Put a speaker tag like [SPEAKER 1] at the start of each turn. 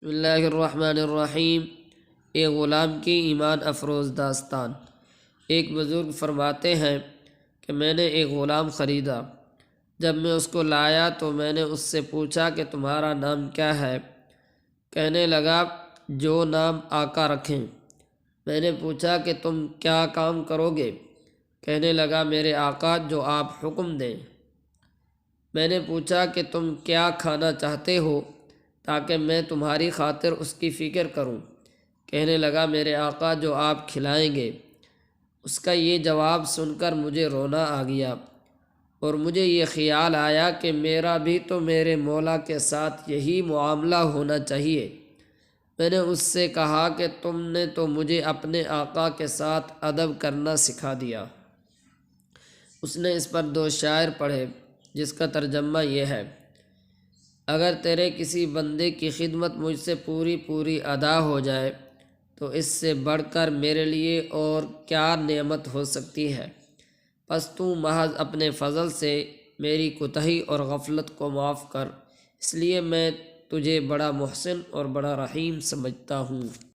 [SPEAKER 1] بسم اللہ الرحمن الرحیم۔ ایک غلام کی ایمان افروز داستان۔ ایک بزرگ فرماتے ہیں کہ میں نے ایک غلام خریدا۔ جب میں اس کو لایا تو میں نے اس سے پوچھا کہ تمہارا نام کیا ہے؟ کہنے لگا جو نام آقا رکھیں۔ میں نے پوچھا کہ تم کیا کام کرو گے؟ کہنے لگا میرے آقا جو آپ حکم دیں۔ میں نے پوچھا کہ تم کیا کھانا چاہتے ہو تاکہ میں تمہاری خاطر اس کی فکر کروں؟ کہنے لگا میرے آقا جو آپ کھلائیں گے۔ اس کا یہ جواب سن کر مجھے رونا آ گیا اور مجھے یہ خیال آیا کہ میرا بھی تو میرے مولا کے ساتھ یہی معاملہ ہونا چاہیے۔ میں نے اس سے کہا کہ تم نے تو مجھے اپنے آقا کے ساتھ ادب کرنا سکھا دیا۔ اس نے اس پر 2 شعر پڑھے جس کا ترجمہ یہ ہے: اگر تیرے کسی بندے کی خدمت مجھ سے پوری ادا ہو جائے تو اس سے بڑھ کر میرے لیے اور کیا نعمت ہو سکتی ہے؟ پس تو محض اپنے فضل سے میری کوتاہی اور غفلت کو معاف کر، اس لیے میں تجھے بڑا محسن اور بڑا رحیم سمجھتا ہوں۔